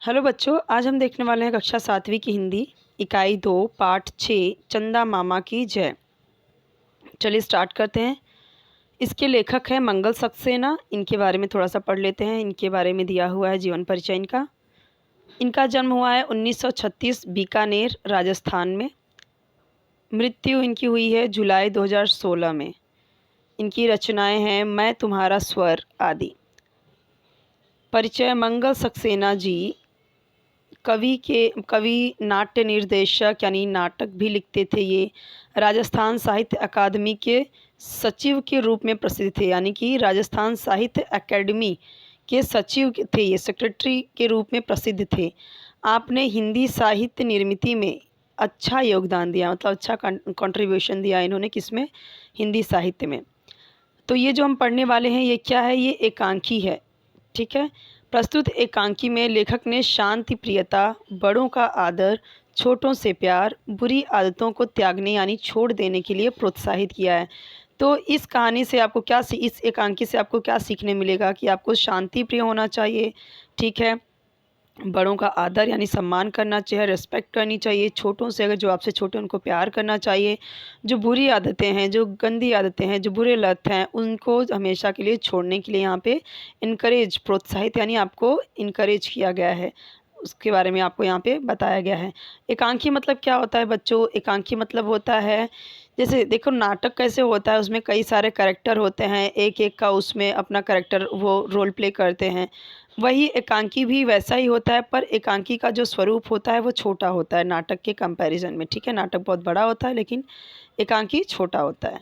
Hello बच्चों, आज हम देखने वाले हैं कक्षा 7वीं की हिंदी इकाई 2 पाठ 6 चंदा मामा की जय। चलिए स्टार्ट करते हैं। इसके लेखक हैं मंगल सक्सेना। इनके बारे में थोड़ा सा पढ़ लेते हैं। इनके बारे में दिया हुआ है जीवन परिचय इनका। इनका जन्म हुआ है 1936 बीकानेर राजस्थान में। मृत्यु इनकी हुई है जुलाई 2016 में। इनकी रचनाएं हैं मैं तुम्हारा स्वर आदि। परिचय मंगल सक्सेना जी कवि नाट्य निर्देशक यानी नाटक भी लिखते थे। ये राजस्थान साहित्य अकादमी के सचिव के रूप में प्रसिद्ध थे, यानी कि राजस्थान साहित्य अकेडमी के सचिव थे, ये सेक्रेटरी के रूप में प्रसिद्ध थे। आपने हिंदी साहित्य निर्मिति में अच्छा योगदान दिया, मतलब अच्छा कंट्रीब्यूशन दिया इन्होंने, किसमें? हिंदी साहित्य में। तो ये जो हम पढ़ने वाले हैं ये क्या है? ये एकांकी है। ठीक है। प्रस्तुत एकांकी में लेखक ने शांति प्रियता, बड़ों का आदर, छोटों से प्यार, बुरी आदतों को त्यागने यानी छोड़ देने के लिए प्रोत्साहित किया है। तो इस कहानी से आपको क्या इस एकांकी से आपको क्या सीखने मिलेगा कि आपको शांति प्रिय होना चाहिए। ठीक है। बड़ों का आदर यानी सम्मान करना चाहिए, रिस्पेक्ट करनी चाहिए। छोटों से, अगर जो आपसे छोटे उनको प्यार करना चाहिए। जो बुरी आदतें हैं, जो गंदी आदतें हैं, जो बुरे लत हैं, उनको हमेशा के लिए छोड़ने के लिए यहाँ पे इनकरेज, प्रोत्साहित यानी आपको इनकरेज किया गया है। उसके बारे में आपको यहाँ पे बताया गया है। एकांकी मतलब क्या होता है बच्चों? एकांकी मतलब होता है, जैसे देखो नाटक कैसे होता है, उसमें कई सारे कैरेक्टर होते हैं, एक एक का उसमें अपना कैरेक्टर वो रोल प्ले करते हैं। वही एकांकी भी वैसा ही होता है, पर एकांकी का जो स्वरूप होता है वो छोटा होता है नाटक के कंपैरिजन में। ठीक है। नाटक बहुत बड़ा होता है लेकिन एकांकी छोटा होता है।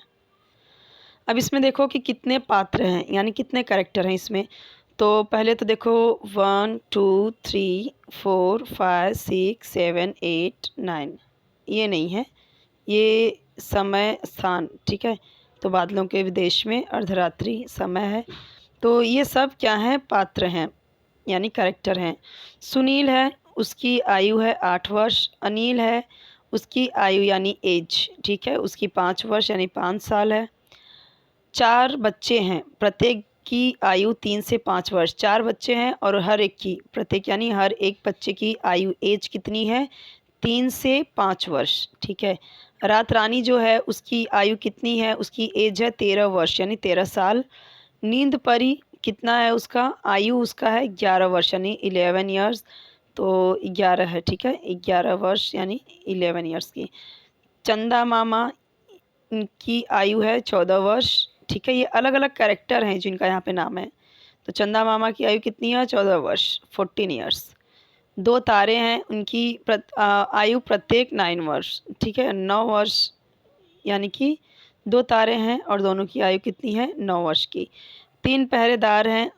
अब इसमें देखो कि कितने पात्र हैं, यानी कितने कैरेक्टर हैं इसमें। तो पहले तो देखो 1 2 3 4 5 6 7 8 9, ये नहीं है, ये समय स्थान। ठीक है। तो बादलों के विदेश में अर्धरात्रि समय है। तो ये सब क्या हैं? पात्र हैं, यानी कैरेक्टर हैं। सुनील है, उसकी आयु है 8 वर्ष। अनिल है, उसकी आयु यानी एज, ठीक है, उसकी 5 वर्ष यानी 5 साल है। 4 बच्चे हैं, प्रत्येक की आयु 3 से 5 वर्ष। 4 बच्चे हैं और हर एक की, प्रत्येक यानी हर एक बच्चे की आयु, एज कितनी है? 3 से 5 वर्ष। ठीक है। रात रानी जो है उसकी आयु कितनी है? उसकी एज है 13 वर्ष यानी 13 साल। नींद परी कितना है उसका? आयु उसका है 11 वर्ष यानी 11 ईयर्स। तो 11 है। ठीक है। 11 वर्ष यानी 11 ईयर्स की। चंदा मामा, इनकी आयु है 14 वर्ष। ठीक है। ये अलग अलग कैरेक्टर हैं जिनका यहाँ पे नाम है। तो चंदा मामा की आयु कितनी है? 14 वर्ष, 14 ईयर्स। 2 तारे हैं, उनकी आयु प्रत्येक 9 वर्ष। ठीक है। 9 वर्ष यानी कि 2 तारे हैं और दोनों की आयु कितनी है? 9 वर्ष की। 3 पहरेदार हैं,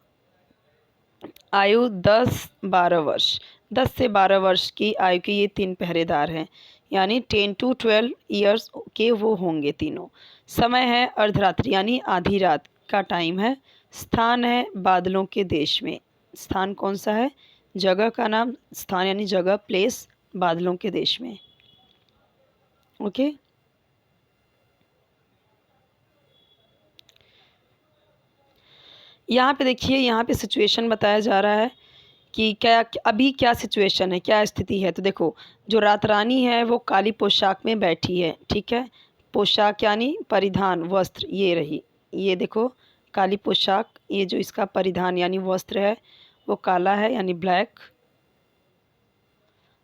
आयु 10-12 वर्ष। 10 से 12 वर्ष की आयु के ये 3 पहरेदार हैं, यानी 10 to 12 ईयर्स के वो होंगे तीनों। समय है अर्धरात्रि यानी आधी रात का टाइम है। स्थान है बादलों के देश में। स्थान कौन सा है? जगह का नाम, स्थान यानी जगह, प्लेस, बादलों के देश में। ओके। यहाँ पे देखिए, यहाँ पे सिचुएशन बताया जा रहा है कि क्या अभी क्या सिचुएशन है, क्या स्थिति है। तो देखो, जो रात रानी है वो काली पोशाक में बैठी है। ठीक है। पोशाक यानी परिधान, वस्त्र, ये रही। ये देखो काली पोशाक, ये जो इसका परिधान यानी वस्त्र है वो काला है यानी ब्लैक।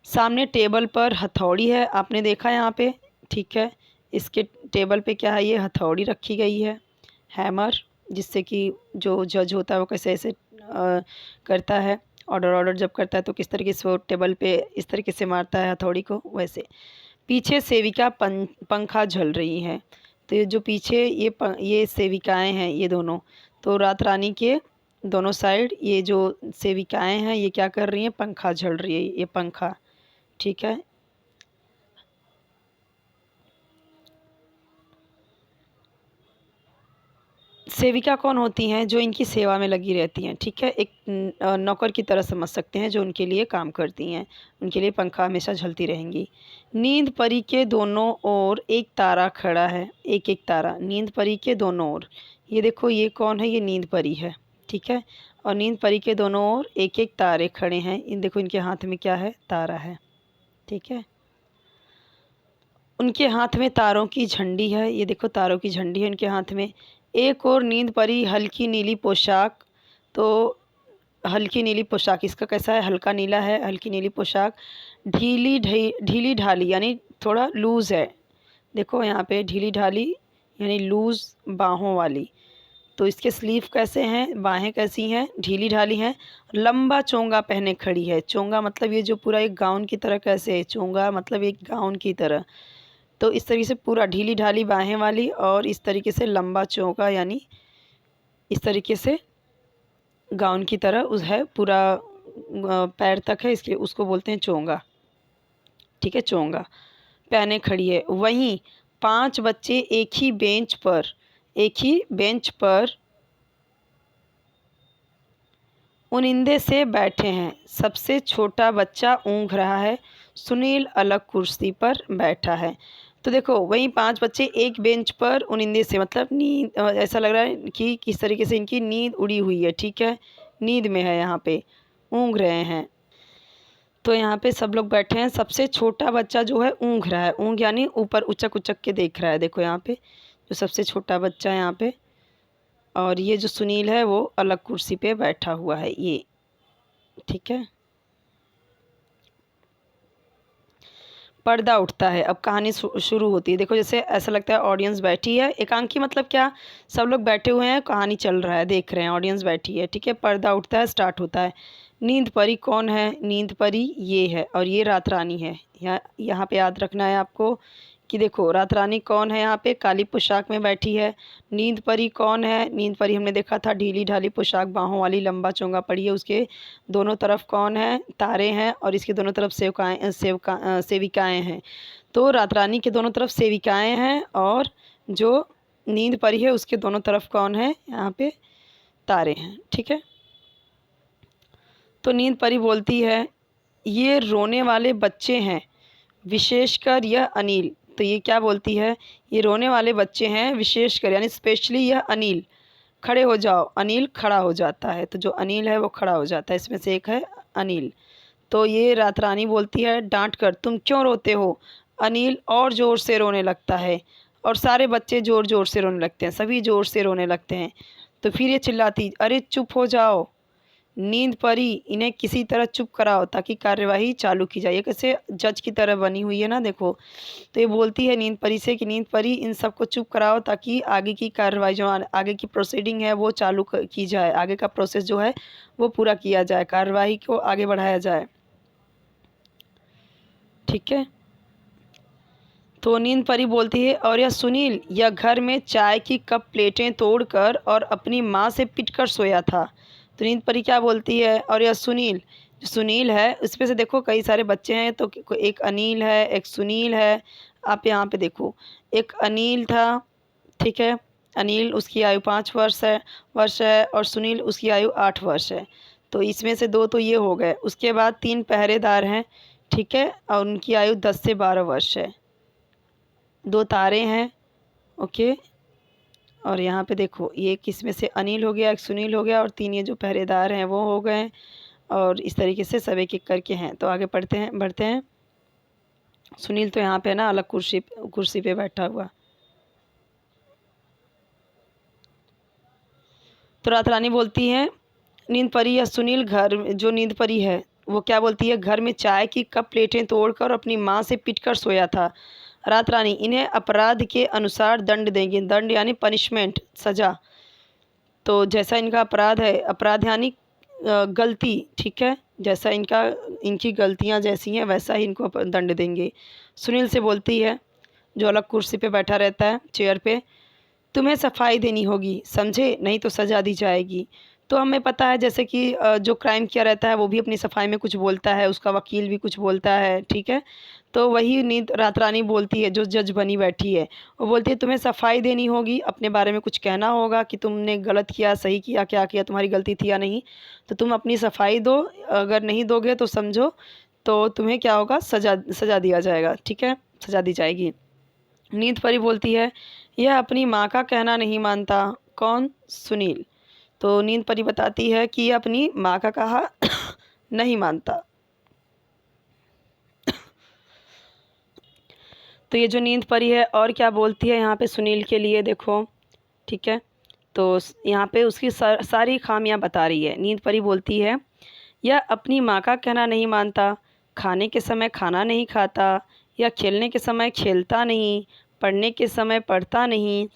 सामने टेबल पर हथौड़ी है, आपने देखा यहाँ पे। ठीक है। इसके टेबल पे क्या है? ये हथौड़ी रखी गई है, हैमर, जिससे कि जो जज होता है वो कैसे ऐसे करता है, ऑर्डर जब करता है तो किस तरीके से वो टेबल पे इस तरीके से मारता है हथौड़ी को, वैसे। पीछे सेविका पंखा झल रही हैं। तो ये जो पीछे ये सेविकाएं हैं, ये दोनों, तो रात रानी के दोनों साइड ये जो सेविकाएं हैं ये क्या कर रही हैं? पंखा झल रही है, ये पंखा। ठीक है। सेविका कौन होती हैं? जो इनकी सेवा में लगी रहती हैं। ठीक है। एक नौकर की तरह समझ सकते हैं, जो उनके लिए काम करती हैं। उनके लिए पंखा हमेशा झलती रहेंगी। नींद परी के दोनों ओर एक तारा खड़ा है, एक एक तारा नींद परी के दोनों ओर। ये देखो, ये कौन है? ये नींद परी है। ठीक है। और नींद परी के दोनों ओर एक एक तारे खड़े हैं। इन देखो इनके हाथ में क्या है, तारा है, ठीक है। उनके हाथ में तारों की झंडी है, ये देखो तारों की झंडी है उनके हाथ में। एक और नींद परी हल्की नीली पोशाक, तो हल्की नीली पोशाक इसका कैसा है, हल्का नीला है, हल्की नीली पोशाक, ढीली ढाली यानी थोड़ा लूज़ है। देखो यहाँ पे ढीली ढाली यानी लूज़ बाहों वाली। तो इसके स्लीव कैसे हैं, बाहें कैसी हैं, ढीली ढाली हैं। लंबा चोंगा पहने खड़ी है। चोंगा मतलब ये जो पूरा एक गाउन की तरह कैसे है, चोंगा मतलब एक गाउन की तरह। तो इस तरीके से पूरा ढीली ढाली बाहें वाली और इस तरीके से लंबा चोंगा यानी इस तरीके से गाउन की तरह उस है पूरा पैर तक है, इसके उसको बोलते हैं चोंगा, ठीक है, चोंगा पहने खड़ी है। वहीं 5 बच्चे एक ही बेंच पर उनिंदे से बैठे हैं। सबसे छोटा बच्चा ऊँघ रहा है, सुनील अलग कुर्सी पर बैठा है। तो देखो वहीं 5 बच्चे एक बेंच पर उनिंदे से मतलब नींद, ऐसा लग रहा है कि किस तरीके से इनकी नींद उड़ी हुई है, ठीक है, नींद में है, यहाँ पे ऊँघ रहे हैं। तो यहाँ पे सब लोग बैठे हैं। सबसे छोटा बच्चा जो है ऊँघ रहा है, ऊँघ यानी ऊपर उचक उचक के देख रहा है। देखो यहाँ पे जो सबसे छोटा बच्चा है यहाँ पे, और ये जो सुनील है वो अलग कुर्सी पे बैठा हुआ है, ये ठीक है। पर्दा उठता है, अब कहानी शुरू होती है। देखो जैसे ऐसा लगता है ऑडियंस बैठी है, एकांकी मतलब क्या, सब लोग बैठे हुए हैं, कहानी चल रहा है, देख रहे हैं, ऑडियंस बैठी है, ठीक है। पर्दा उठता है, स्टार्ट होता है। नींद परी कौन है, नींद परी ये है और ये रात रानी है। यहाँ पे याद रखना है आपको कि देखो रात रानी कौन है, यहाँ पे काली पोशाक में बैठी है। नींद परी कौन है, नींद परी हमने देखा था ढीली ढाली पोशाक बाहों वाली, लंबा चोंगा पड़ी है। उसके दोनों तरफ कौन है, तारे हैं और इसके दोनों तरफ सेविकाएँ हैं। तो रात रानी के दोनों तरफ सेविकाएँ हैं और जो नींद परी है उसके दोनों तरफ कौन है, यहाँ पे तारे हैं, ठीक है। तो नींद परी बोलती है, ये रोने वाले बच्चे हैं, विशेषकर यह अनिल। तो ये क्या बोलती है, ये रोने वाले बच्चे हैं विशेषकर यानी स्पेशली यह अनिल। खड़े हो जाओ, अनिल खड़ा हो जाता है। तो जो अनिल है वो खड़ा हो जाता है, इसमें से एक है अनिल। तो ये रात रानी बोलती है डांट कर, तुम क्यों रोते हो। अनिल और ज़ोर से रोने लगता है और सारे बच्चे ज़ोर ज़ोर से रोने लगते हैं, सभी ज़ोर से रोने लगते हैं। तो फिर ये चिल्लाती, अरे चुप हो जाओ। नींद परी, इन्हें किसी तरह चुप कराओ ताकि कार्यवाही चालू की जाए। ये कैसे जज की तरह बनी हुई है ना, देखो। तो ये बोलती है नींद परी से कि नींद परी इन सबको चुप कराओ ताकि आगे की कार्रवाई जो आगे की प्रोसीडिंग है वो चालू की जाए, आगे का प्रोसेस जो है वो पूरा किया जाए, कार्रवाई को आगे बढ़ाया जाए, ठीक है। तो नींद परी बोलती है, और यह सुनील, यह घर में चाय की कप प्लेटें तोड़कर और अपनी माँ से पिटकर सोया था। तो नींद परी क्या बोलती है, और यह सुनील, जो सुनील है उसमें से देखो कई सारे बच्चे हैं, तो एक अनिल है, एक सुनील है। आप यहाँ पे देखो एक अनिल था, ठीक है, अनिल उसकी आयु 5 वर्ष है और सुनील उसकी आयु 8 वर्ष है। तो इसमें से 2 तो ये हो गए। उसके बाद 3 पहरेदार हैं, ठीक है, और उनकी आयु 10 से 12 वर्ष है। 2 तारे हैं, ओके। और यहाँ पे देखो ये किस में से अनिल हो गया, एक सुनील हो गया और 3 ये जो पहरेदार हैं वो हो गए। और इस तरीके से सब एक एक करके हैं। तो आगे बढ़ते हैं। सुनील तो यहाँ पे ना अलग कुर्सी पे बैठा हुआ। तो रात रानी बोलती है, नींद परी या सुनील, घर जो नींद परी है वो क्या बोलती है, घर में चाय की कप प्लेटें तोड़कर अपनी माँ से पिटकर सोया था। रात रानी, इन्हें अपराध के अनुसार दंड देंगे। दंड यानी पनिशमेंट, सज़ा। तो जैसा इनका अपराध है, अपराध यानी गलती, ठीक है, जैसा इनकी गलतियाँ जैसी हैं वैसा ही इनको दंड देंगे। सुनील से बोलती है, जो अलग कुर्सी पे बैठा रहता है चेयर पे, तुम्हें सफाई देनी होगी, समझे, नहीं तो सज़ा दी जाएगी। तो हमें पता है जैसे कि जो क्राइम किया रहता है वो भी अपनी सफाई में कुछ बोलता है, उसका वकील भी कुछ बोलता है, ठीक है। तो वही नींद रात रानी बोलती है, जो जज बनी बैठी है, वो बोलती है तुम्हें सफाई देनी होगी, अपने बारे में कुछ कहना होगा कि तुमने गलत किया, सही किया, क्या किया, तुम्हारी गलती थी या नहीं। तो तुम अपनी सफाई दो, अगर नहीं दोगे तो समझो तो तुम्हें क्या होगा, सज़ा दिया जाएगा, ठीक है, सज़ा दी जाएगी। नींद परी बोलती है, यह अपनी माँ का कहना नहीं मानता। कौन, सुनील। तो नींद परी बताती है कि ये अपनी माँ का कहा नहीं मानता। तो ये जो नींद परी है और क्या बोलती है यहाँ पे सुनील के लिए देखो, ठीक है। तो यहाँ पे उसकी सारी खामियां बता रही है। नींद परी बोलती है, यह अपनी माँ का कहना नहीं मानता, खाने के समय खाना नहीं खाता, या खेलने के समय खेलता नहीं, पढ़ने के समय पढ़ता नहीं,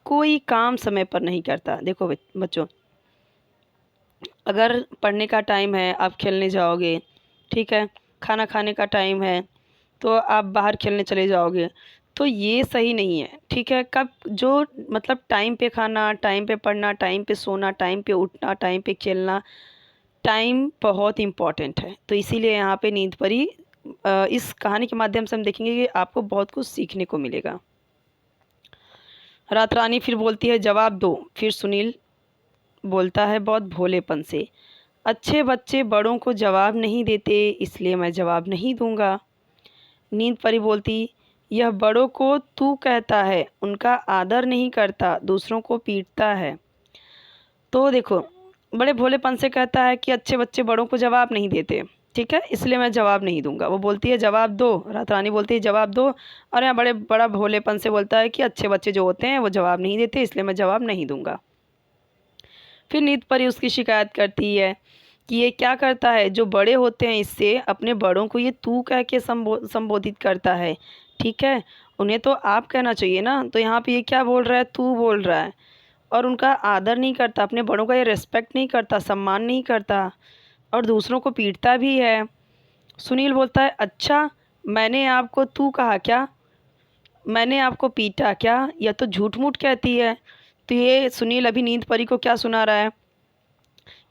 कोई काम समय पर नहीं करता। देखो बच्चों, अगर पढ़ने का टाइम है आप खेलने जाओगे, ठीक है, खाना खाने का टाइम है तो आप बाहर खेलने चले जाओगे, तो ये सही नहीं है, ठीक है। कब जो मतलब टाइम पे खाना, टाइम पे पढ़ना, टाइम पे सोना, टाइम पे उठना, टाइम पे खेलना, टाइम बहुत इम्पॉर्टेंट है। तो इसीलिए यहाँ पे नींद परी इस कहानी के माध्यम से हम देखेंगे कि आपको बहुत कुछ सीखने को मिलेगा। रात रानी फिर बोलती है, जवाब दो। फिर सुनील बोलता है बहुत भोलेपन से, अच्छे बच्चे बड़ों को जवाब नहीं देते, इसलिए मैं जवाब नहीं दूंगा। नींद परी बोलती, यह बड़ों को तू कहता है, उनका आदर नहीं करता, दूसरों को पीटता है। तो देखो, बड़े भोलेपन से कहता है कि अच्छे बच्चे बड़ों को जवाब नहीं देते, ठीक है, इसलिए मैं जवाब नहीं दूंगा। वो बोलती है जवाब दो, रात रानी बोलती है जवाब दो, और यहाँ बड़ा भोलेपन से बोलता है कि अच्छे बच्चे जो होते हैं वो जवाब नहीं देते, इसलिए मैं जवाब नहीं दूंगा। फिर नींद परी उसकी शिकायत करती है कि ये क्या करता है, जो बड़े होते हैं इससे अपने बड़ों को ये तू कह के संबोधित करता है, ठीक है, उन्हें तो आप कहना चाहिए ना। तो यहाँ पे ये क्या बोल रहा है, तू बोल रहा है, और उनका आदर नहीं करता, अपने बड़ों का ये रिस्पेक्ट नहीं करता, सम्मान नहीं करता, और दूसरों को पीटता भी है। सुनील बोलता है, अच्छा मैंने आपको तू कहा क्या, मैंने आपको पीटा क्या, या तो झूठ मूठ कहती है। तो ये सुनील अभी नींद परी को क्या सुना रहा है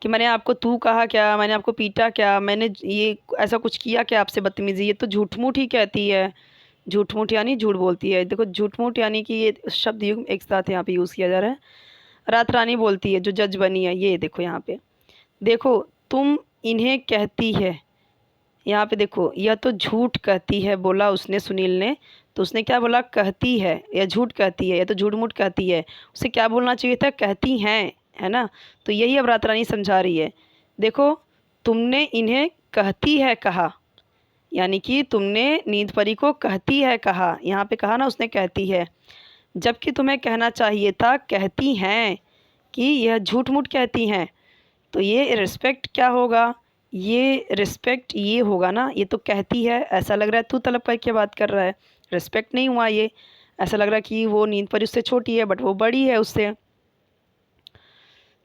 कि मैंने आपको तू कहा क्या, मैंने आपको पीटा क्या, मैंने ये ऐसा कुछ किया क्या आपसे बदतमीज़ी, ये तो झूठ मूठ ही कहती है। झूठ मूठ यानी झूठ बोलती है। देखो झूठ मूठ यानी कि ये शब्द युग्म एक साथ यहाँ पे यूज़ किया जा रहा है। रात रानी बोलती है, जो जज बनी है, ये देखो यहाँ पे, देखो तुम इन्हें कहती है, यहाँ पे देखो, यह तो झूठ कहती है, बोला उसने सुनील ने। तो उसने क्या बोला, कहती है, या झूठ कहती है, या तो झूठ मूठ कहती है। उसे क्या बोलना चाहिए था, कहती हैं, है ना। तो यही अब रात रानी समझा रही है। देखो, तुमने इन्हें कहती है कहा, यानी कि तुमने नींद परी को कहती है कहा, यहाँ पे कहा ना उसने कहती है, जबकि तुम्हें कहना चाहिए था कहती हैं, कि यह झूठ मूठ कहती हैं। तो ये रिस्पेक्ट क्या होगा, ये रिस्पेक्ट ये होगा ना, ये तो कहती है, ऐसा लग रहा है तू तलब करके बात कर रहा है, रिस्पेक्ट नहीं हुआ ये। ऐसा लग रहा है कि वो नींद परी उससे छोटी है, बट वो बड़ी है उससे।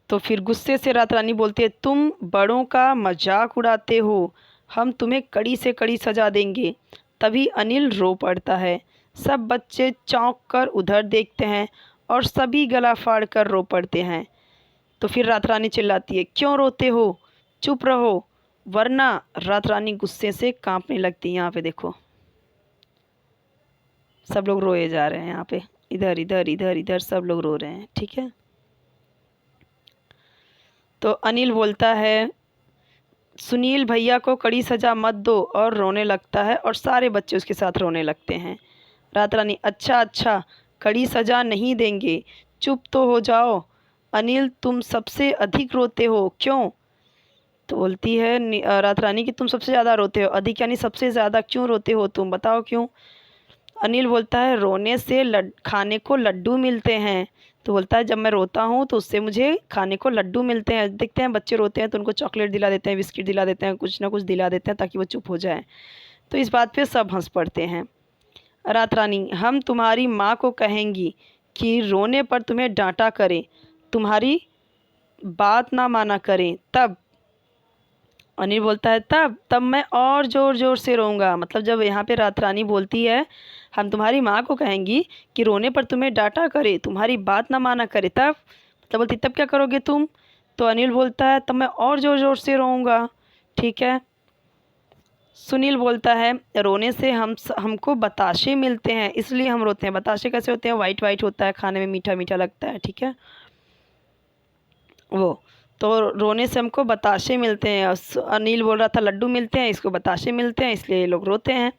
तो फिर गुस्से से रात रानी बोलती है, तुम बड़ों का मजाक उड़ाते हो, हम तुम्हें कड़ी से कड़ी सजा देंगे। तभी अनिल रो पड़ता है। सब बच्चे चौंक कर उधर देखते हैं और सभी गला फाड़ कर रो पड़ते हैं। तो फिर रात रानी चिल्लाती है, क्यों रोते हो, चुप रहो वरना। रात रानी गुस्से से कांपने लगती है। यहाँ पे देखो, सब लोग रोए जा रहे हैं, यहाँ पे इधर इधर इधर इधर सब लोग रो रहे हैं, ठीक है। तो अनिल बोलता है, सुनील भैया को कड़ी सज़ा मत दो, और रोने लगता है और सारे बच्चे उसके साथ रोने लगते हैं। रात रानी, अच्छा अच्छा, कड़ी सज़ा नहीं देंगे, चुप तो हो जाओ। अनिल तुम सबसे अधिक रोते हो, क्यों। तो बोलती है रात रानी कि तुम सबसे ज़्यादा रोते हो, अधिक यानी सबसे ज़्यादा, क्यों रोते हो तुम, बताओ क्यों। अनिल बोलता है, रोने से खाने को लड्डू मिलते हैं। तो बोलता है, जब मैं रोता हूँ तो उससे मुझे खाने को लड्डू मिलते हैं। देखते हैं बच्चे रोते हैं तो उनको चॉकलेट दिला देते हैं, बिस्किट दिला देते हैं, कुछ ना कुछ दिला देते हैं ताकि वो चुप हो जाए। तो इस बात पे सब हंस पड़ते हैं। रात रानी, हम तुम्हारी माँ को कहेंगी कि रोने पर तुम्हें डांटा करे, तुम्हारी बात ना माना करें, तब। अनिल बोलता है, तब तब मैं और ज़ोर ज़ोर से रोऊंगा। मतलब जब यहाँ पे रात रानी बोलती है, हम तुम्हारी माँ को कहेंगी कि रोने पर तुम्हें डांटा करे, तुम्हारी बात ना माना करे, तब। मतलब बोलती, तब क्या करोगे तुम। तो अनिल बोलता है, तब मैं और ज़ोर ज़ोर से रोऊंगा, ठीक है। सुनील बोलता है, रोने से हमको बताशे मिलते हैं, इसलिए हम रोते हैं। बताशे कैसे होते हैं, वाइट वाइट होता है, खाने में मीठा मीठा लगता है, ठीक है वो। तो रोने से हमको बताशे मिलते हैं। अनिल बोल रहा था लड्डू मिलते हैं, इसको बताशे मिलते हैं, इसलिए ये लोग रोते हैं।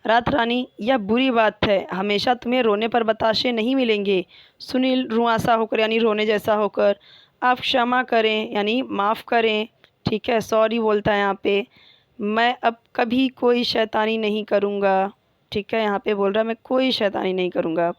रात रानी, यह बुरी बात है, हमेशा तुम्हें रोने पर बताशे नहीं मिलेंगे। सुनील रुआंसा होकर यानी रोने जैसा होकर, आप क्षमा करें यानी माफ़ करें, ठीक है, सॉरी बोलता है यहाँ पे। मैं अब कभी कोई शैतानी नहीं करूँगा, ठीक है, यहाँ पे बोल रहा है मैं कोई शैतानी नहीं करूँगा।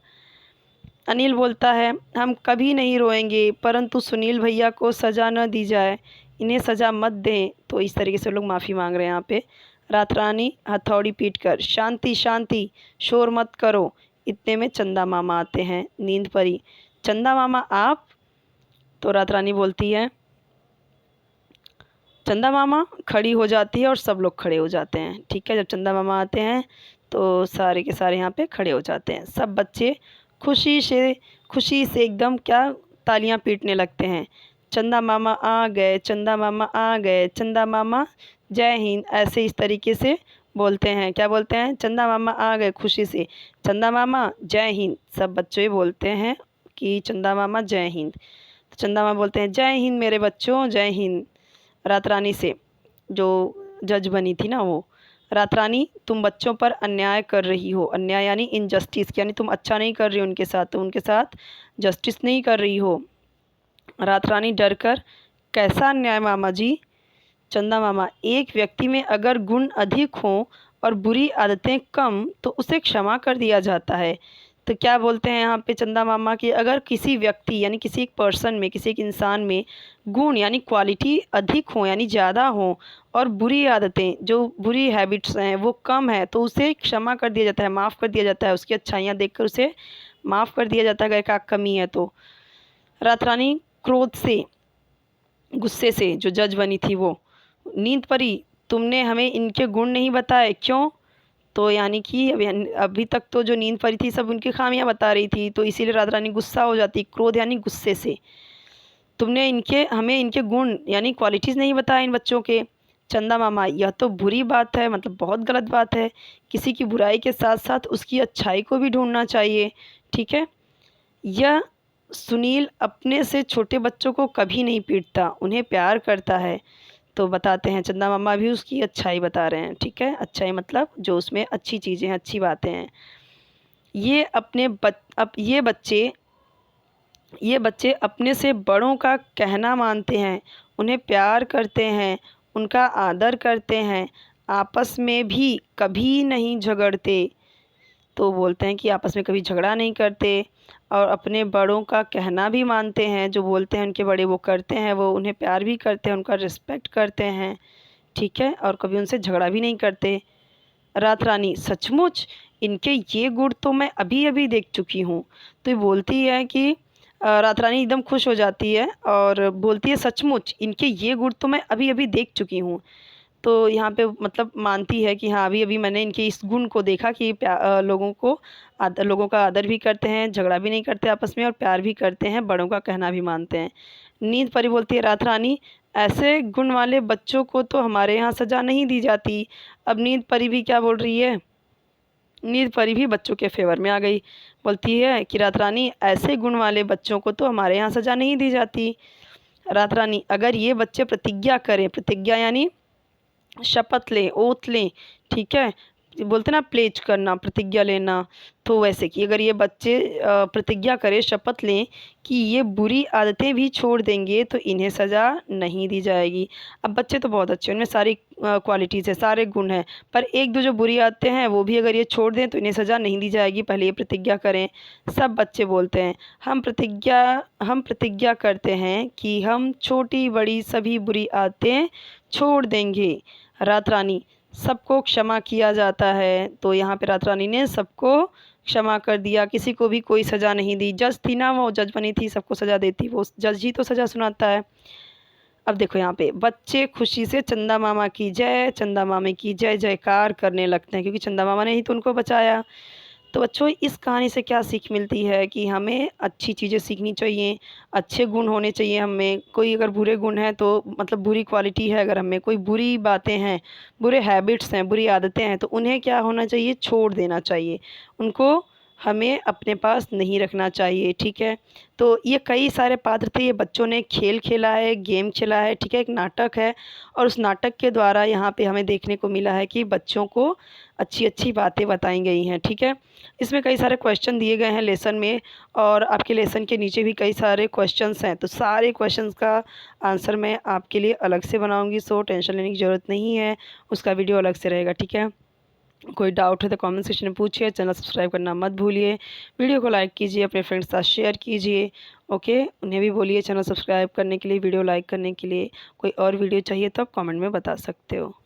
अनिल बोलता है हम कभी नहीं रोएंगे, परंतु सुनील भैया को सज़ा न दी जाए, इन्हें सज़ा मत दें। तो इस तरीके से लोग माफ़ी मांग रहे हैं यहाँ पे। रात रानी हथौड़ी पीट कर शांति शांति, शोर मत करो। इतने में चंदा मामा आते हैं। नींद परी, चंदा मामा आप? तो रात रानी बोलती है, चंदा मामा खड़ी हो जाती है और सब लोग खड़े हो जाते हैं, ठीक है। जब चंदा मामा आते हैं तो सारे के सारे यहाँ पे खड़े हो जाते हैं। सब बच्चे खुशी से एकदम क्या तालियां पीटने लगते हैं। चंदा मामा आ गए, चंदा मामा आ गए, चंदा मामा जय हिंद, ऐसे इस तरीके से बोलते हैं। क्या बोलते हैं? चंदा मामा आ गए खुशी से, चंदा मामा जय हिंद। सब बच्चे बोलते हैं कि चंदा मामा जय हिंद। तो चंदा मामा बोलते हैं जय हिंद मेरे बच्चों, जय हिंद। रात रानी से, जो जज बनी थी ना, वो, रात रानी तुम बच्चों पर अन्याय कर रही हो। अन्याय यानी इनजस्टिस, यानी तुम अच्छा नहीं कर रही हो उनके साथ, तुम उनके साथ जस्टिस नहीं कर रही हो। रात रानी डर कर, कैसा अन्याय मामा जी? चंदा मामा, एक व्यक्ति में अगर गुण अधिक हों और बुरी आदतें कम तो उसे क्षमा कर दिया जाता है। तो क्या बोलते हैं यहाँ पे चंदा मामा कि अगर किसी व्यक्ति यानी किसी एक पर्सन में, किसी एक इंसान में गुण यानी क्वालिटी अधिक हो यानी ज़्यादा हो और बुरी आदतें, जो बुरी हैबिट्स हैं वो कम है, तो उसे क्षमा कर दिया जाता है, माफ़ कर दिया जाता है। उसकी अच्छाइयाँ देखकर उसे माफ़ कर दिया जाता है अगर क्या कमी है तो। रात रानी क्रोध से, गुस्से से, जो जज बनी थी वो, नींद परी तुमने हमें इनके गुण नहीं बताए क्यों? तो यानी कि अभी तक तो जो नींद परी थी सब उनकी खामियां बता रही थी, तो इसीलिए रात रानी गुस्सा हो जाती। क्रोध यानी गुस्से से, तुमने हमें इनके गुण यानी क्वालिटीज़ नहीं बताए इन बच्चों के। चंदा मामा, यह तो बुरी बात है, मतलब बहुत गलत बात है। किसी की बुराई के साथ साथ उसकी अच्छाई को भी ढूंढना चाहिए, ठीक है। यह सुनील अपने से छोटे बच्चों को कभी नहीं पीटता, उन्हें प्यार करता है। तो बताते हैं चंदा मामा भी उसकी अच्छाई बता रहे हैं, ठीक है। अच्छाई मतलब जो उसमें अच्छी चीज़ें हैं, अच्छी बातें हैं। ये अपने अब ये बच्चे अपने से बड़ों का कहना मानते हैं, उन्हें प्यार करते हैं, उनका आदर करते हैं, आपस में भी कभी नहीं झगड़ते। तो बोलते हैं कि आपस में कभी झगड़ा नहीं करते और अपने बड़ों का कहना भी मानते हैं, जो बोलते हैं उनके बड़े वो करते हैं, वो उन्हें प्यार भी करते हैं, उनका रिस्पेक्ट करते हैं, ठीक है, और कभी उनसे झगड़ा भी नहीं करते। रात रानी, सचमुच इनके ये गुण तो मैं अभी अभी देख चुकी हूँ। तो ये बोलती है कि रात रानी एकदम खुश हो जाती है और बोलती है सचमुच इनके ये गुण तो मैं अभी अभी देख चुकी हूँ। तो यहाँ पे मतलब मानती है कि हाँ अभी अभी मैंने इनके इस गुण को देखा कि लोगों का आदर भी करते हैं, झगड़ा भी नहीं करते आपस में और प्यार भी करते हैं, बड़ों का कहना भी मानते हैं। नींद परी बोलती है रात रानी, ऐसे गुण वाले बच्चों को तो हमारे यहाँ सज़ा नहीं दी जाती। अब नींद परी भी क्या बोल रही है? नींद परी भी बच्चों के फेवर में आ गई, बोलती है कि रात रानी ऐसे गुण वाले बच्चों को तो हमारे यहाँ सज़ा नहीं दी जाती। रात रानी, अगर ये बच्चे प्रतिज्ञा करें, प्रतिज्ञा यानी शपथ लें, ओथ लें, ठीक है, बोलते ना प्लेज करना, प्रतिज्ञा लेना, तो वैसे कि अगर ये बच्चे प्रतिज्ञा करें, शपथ लें कि ये बुरी आदतें भी छोड़ देंगे तो इन्हें सज़ा नहीं दी जाएगी। अब बच्चे तो बहुत अच्छे हैं, उनमें सारी क्वालिटीज़ है, सारे गुण हैं, पर एक दो जो बुरी आदतें हैं वो भी अगर ये छोड़ दें तो इन्हें सज़ा नहीं दी जाएगी, पहले ये प्रतिज्ञा करें। सब बच्चे बोलते हैं हम प्रतिज्ञा करते हैं कि हम छोटी बड़ी सभी बुरी आदतें छोड़ देंगे। रात रानी, सबको क्षमा किया जाता है। तो यहाँ पे रात रानी ने सबको क्षमा कर दिया, किसी को भी कोई सज़ा नहीं दी। जज थी ना, वो जज बनी थी, सबको सज़ा देती, वो जज ही तो सज़ा सुनाता है। अब देखो यहाँ पे बच्चे खुशी से चंदा मामा की जय, चंदा मामे की जय जयकार करने लगते हैं, क्योंकि चंदा मामा ने ही तो उनको बचाया। तो बच्चों इस कहानी से क्या सीख मिलती है कि हमें अच्छी चीज़ें सीखनी चाहिए, अच्छे गुण होने चाहिए हमें। कोई अगर बुरे गुण हैं तो मतलब बुरी क्वालिटी है, अगर हमें कोई बुरी बातें हैं, बुरे हैबिट्स हैं, बुरी आदतें हैं, तो उन्हें क्या होना चाहिए? छोड़ देना चाहिए। उनको हमें अपने पास नहीं रखना चाहिए, ठीक है। तो ये कई सारे पात्र थे, ये बच्चों ने खेल खेला है, गेम खेला है, ठीक है, एक नाटक है और उस नाटक के द्वारा यहाँ पे हमें देखने को मिला है कि बच्चों को अच्छी-अच्छी बातें बताई गई हैं, ठीक है। इसमें कई सारे क्वेश्चन दिए गए हैं लेसन में और आपके लेसन के नीचे भी कई सारे क्वेश्चंस हैं, तो सारे क्वेश्चंस का आंसर मैं आपके लिए अलग से बनाऊँगी, सो टेंशन लेने की ज़रूरत नहीं है, उसका वीडियो अलग से रहेगा, ठीक है। कोई डाउट है तो कमेंट सेक्शन में पूछिए, चैनल सब्सक्राइब करना मत भूलिए, वीडियो को लाइक कीजिए, अपने फ्रेंड्स के साथ शेयर कीजिए, ओके। उन्हें भी बोलिए चैनल सब्सक्राइब करने के लिए, वीडियो लाइक करने के लिए। कोई और वीडियो चाहिए तो आप कमेंट में बता सकते हो।